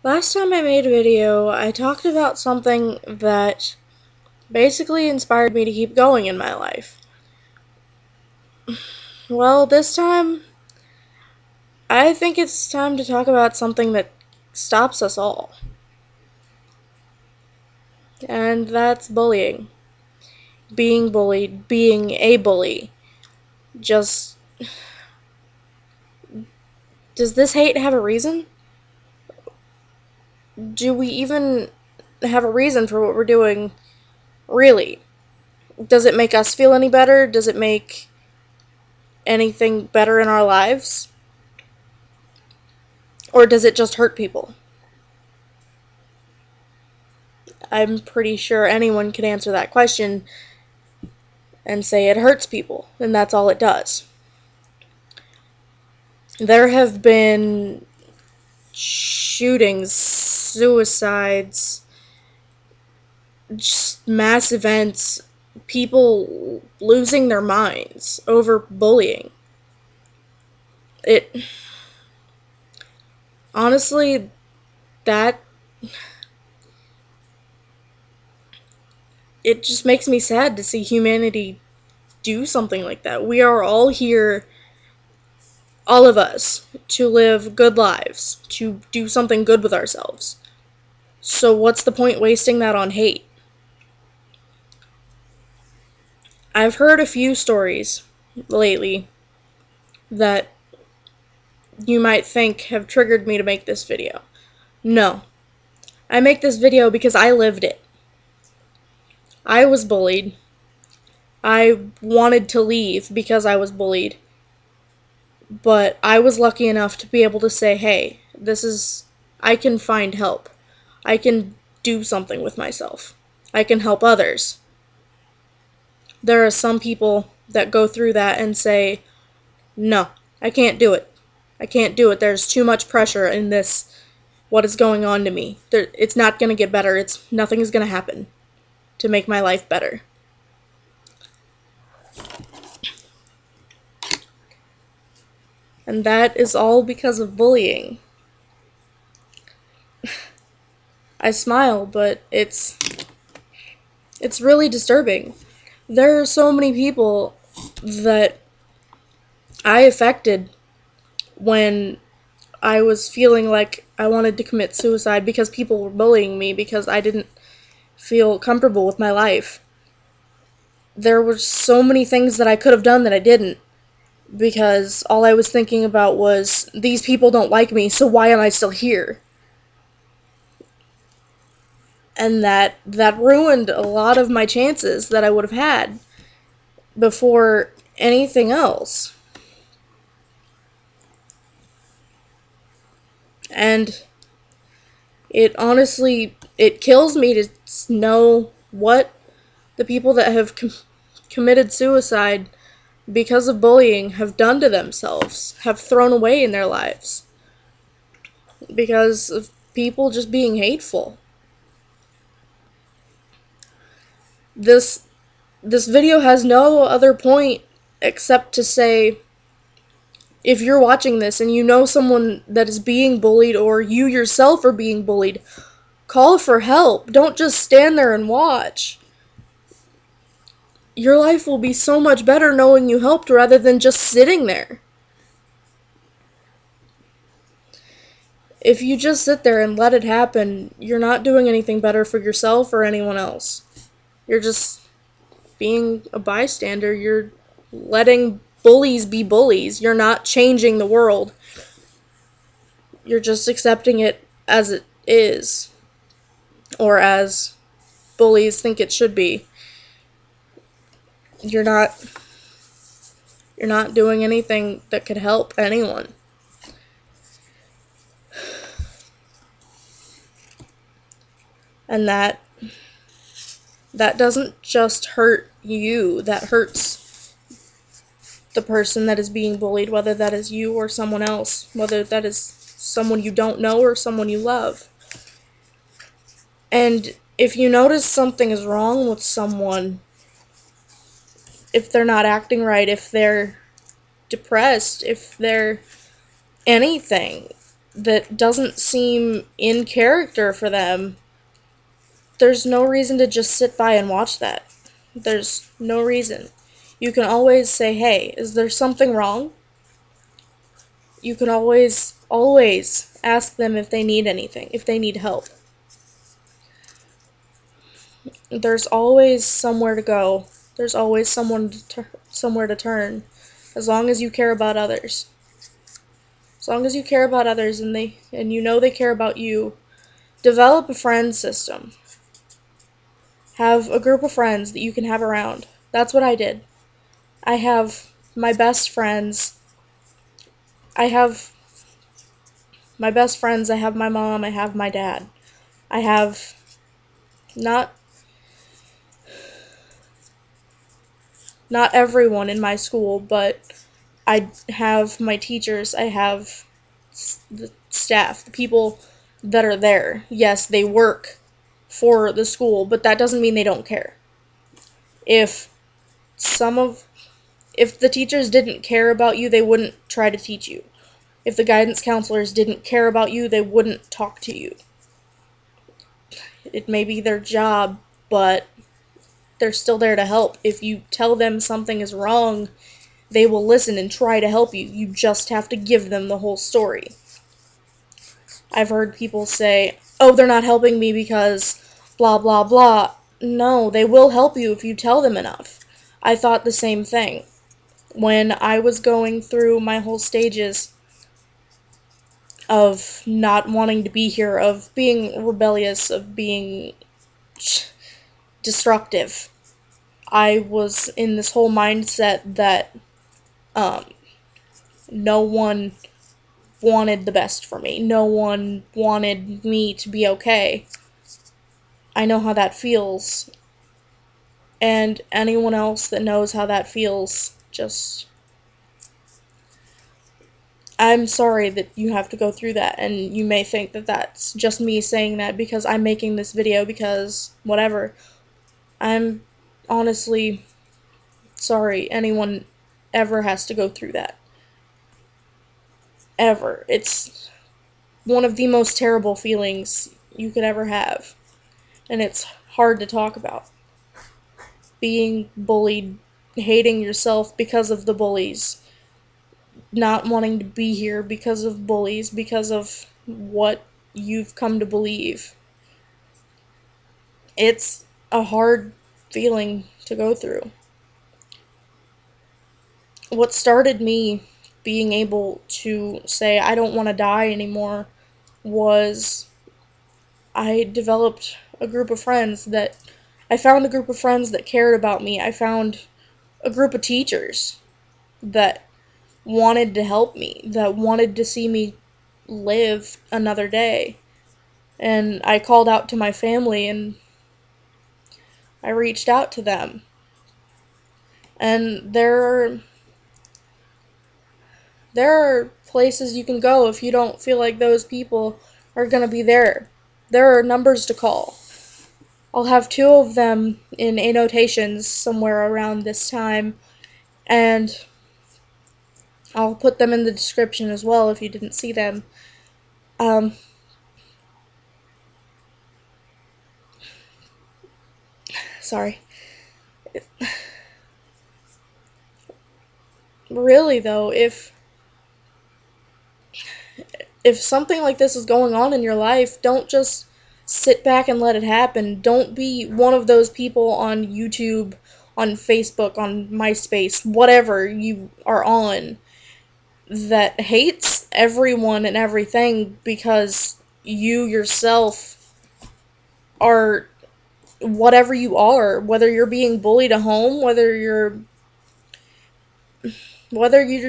Last time I made a video, I talked about something that basically inspired me to keep going in my life. Well, this time, I think it's time to talk about something that stops us all. And that's bullying. Being bullied, being a bully. Just, does this hate have a reason? Do we even have a reason for what we're doing, really? Does it make us feel any better? Does it make anything better in our lives? Or does it just hurt people? I'm pretty sure anyone can answer that question and say it hurts people, and that's all it does. There have been shootings, suicides, just mass events, people losing their minds over bullying. It honestly, that it just makes me sad to see humanity do something like that. We are all here, all of us, to live good lives, to do something good with ourselves. So what's the point wasting that on hate? I've heard a few stories lately that you might think have triggered me to make this video. No. I make this video because I lived it. I was bullied. I wanted to leave because I was bullied. But I was lucky enough to be able to say, hey, I can find help. I can do something with myself. I can help others. There are some people that go through that and say, no, I can't do it. I can't do it. There's too much pressure in this, what is going on to me. It's not going to get better. Nothing is going to happen to make my life better. And that is all because of bullying. I smile, but it's really disturbing. There are so many people that I affected when I was feeling like I wanted to commit suicide because people were bullying me because I didn't feel comfortable with my life. There were so many things that I could have done that I didn't because all I was thinking about was, these people don't like me, so why am I still here? And that ruined a lot of my chances that I would have had before anything else. And it honestly, it kills me to know what the people that have committed suicide because of bullying have done to themselves, have thrown away in their lives because of people just being hateful. This video has no other point except to say, if you're watching this and you know someone that is being bullied or you yourself are being bullied, call for help. Don't just stand there and watch. Your life will be so much better knowing you helped rather than just sitting there. If you just sit there and let it happen, you're not doing anything better for yourself or anyone else. You're just being a bystander. You're letting bullies be bullies. You're not changing the world. You're just accepting it as it is, or as bullies think it should be. You're not doing anything that could help anyone. And that doesn't just hurt you, that hurts the person that is being bullied, whether that is you or someone else, whether that is someone you don't know or someone you love. And if you notice something is wrong with someone, if they're not acting right, if they're depressed, if they're anything, that doesn't seem in character for them, there's no reason to just sit by and watch that. There's no reason. You can always say, hey, is there something wrong? You can always ask them if they need anything, if they need help. There's always somewhere to go. There's always somewhere to turn. As long as you care about others. As long as you care about others and you know they care about you, develop a friend system. Have a group of friends that you can have around. That's what I did. I have my best friends. I have my best friends. I have my mom. I have my dad. I have not not everyone in my school, but I have my teachers. I have the staff, the people that are there. Yes, they work for the school, but that doesn't mean they don't care. If some of if the teachers didn't care about you, they wouldn't try to teach you. If the guidance counselors didn't care about you, they wouldn't talk to you. It may be their job, but they're still there to help. If you tell them something is wrong, they will listen and try to help you. You just have to give them the whole story. I've heard people say, oh, they're not helping me because blah, blah, blah. No, they will help you if you tell them enough. I thought the same thing. When I was going through my whole stages of not wanting to be here, of being rebellious, of being destructive, I was in this whole mindset that no one wanted the best for me. No one wanted me to be okay. I know how that feels. And anyone else that knows how that feels, just... I'm sorry that you have to go through that, and you may think that that's just me saying that because I'm making this video because whatever. I'm honestly sorry anyone ever has to go through that. Ever. It's one of the most terrible feelings you could ever have. And it's hard to talk about. Being bullied, hating yourself because of the bullies, not wanting to be here because of bullies, because of what you've come to believe. It's a hard feeling to go through. What started me being able to say I don't want to die anymore was I developed a group of friends that I found a group of friends that cared about me. I found a group of teachers that wanted to help me, that wanted to see me live another day. And I called out to my family and I reached out to them. And there are places you can go if you don't feel like those people are going to be there. There are numbers to call. I'll have two of them in annotations somewhere around this time, and I'll put them in the description as well if you didn't see them. Um, sorry. Really though, if something like this is going on in your life, don't just sit back and let it happen. Don't be one of those people on YouTube, on Facebook, on MySpace, whatever you are on, that hates everyone and everything because you yourself are whatever you are, whether you're being bullied at home, whether you're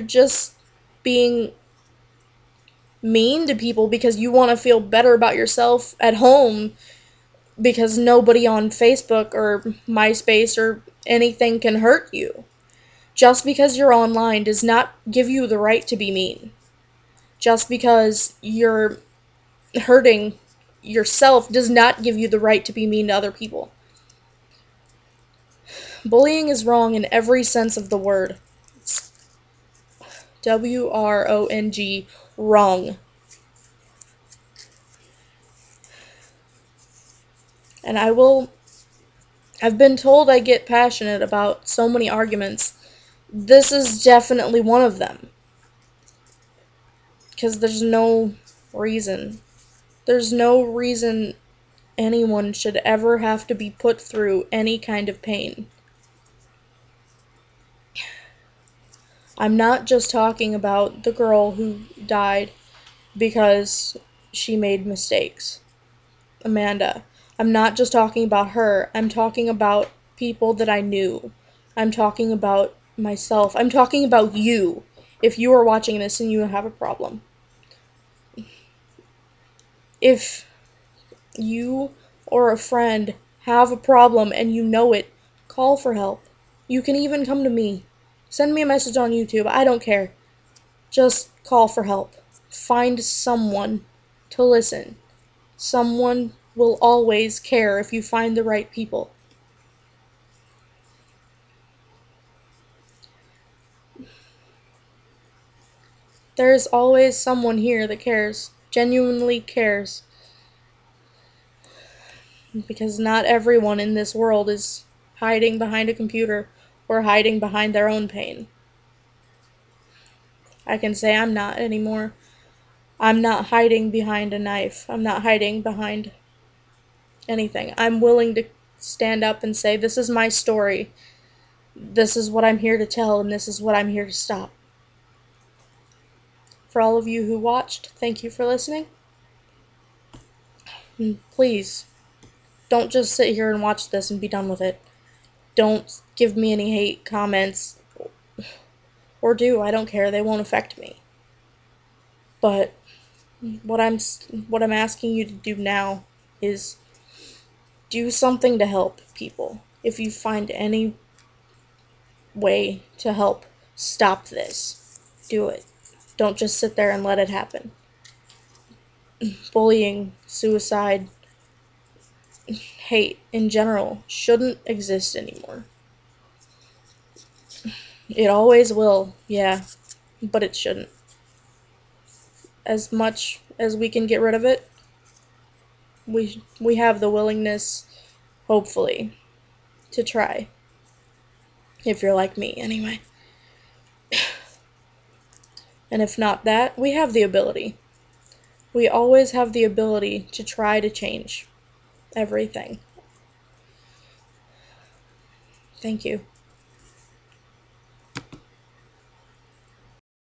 just being mean to people because you want to feel better about yourself at home because nobody on Facebook or MySpace or anything can hurt you. Just because you're online does not give you the right to be mean. Just because you're hurting yourself does not give you the right to be mean to other people. Bullying is wrong in every sense of the word. It's WRONG. Wrong. And I've been told I get passionate about so many arguments. This is definitely one of them. Because there's no reason. There's no reason anyone should ever have to be put through any kind of pain. I'm not just talking about the girl who died because she made mistakes, Amanda. I'm not just talking about her. I'm talking about people that I knew. I'm talking about myself. I'm talking about you. If you are watching this and you have a problem. If you or a friend have a problem and you know it, call for help. You can even come to me. Send me a message on YouTube. I don't care. Just call for help. Find someone to listen. Someone will always care if you find the right people. There's always someone here that cares. Genuinely cares. Because not everyone in this world is hiding behind a computer or hiding behind their own pain. I can say I'm not anymore. I'm not hiding behind a knife. I'm not hiding behind anything. I'm willing to stand up and say, this is my story. This is what I'm here to tell, and this is what I'm here to stop. For all of you who watched, thank you for listening. And please, don't just sit here and watch this and be done with it. Don't give me any hate comments. Or do, I don't care, they won't affect me. But what I'm asking you to do now is do something to help people. If you find any way to help stop this, do it. Don't just sit there and let it happen. Bullying, suicide, hate in general shouldn't exist anymore. It always will, yeah, but it shouldn't. As much as we can get rid of it, we have the willingness, hopefully, to try. If you're like me, anyway. And if not that, we have the ability. We always have the ability to try to change everything. Thank you.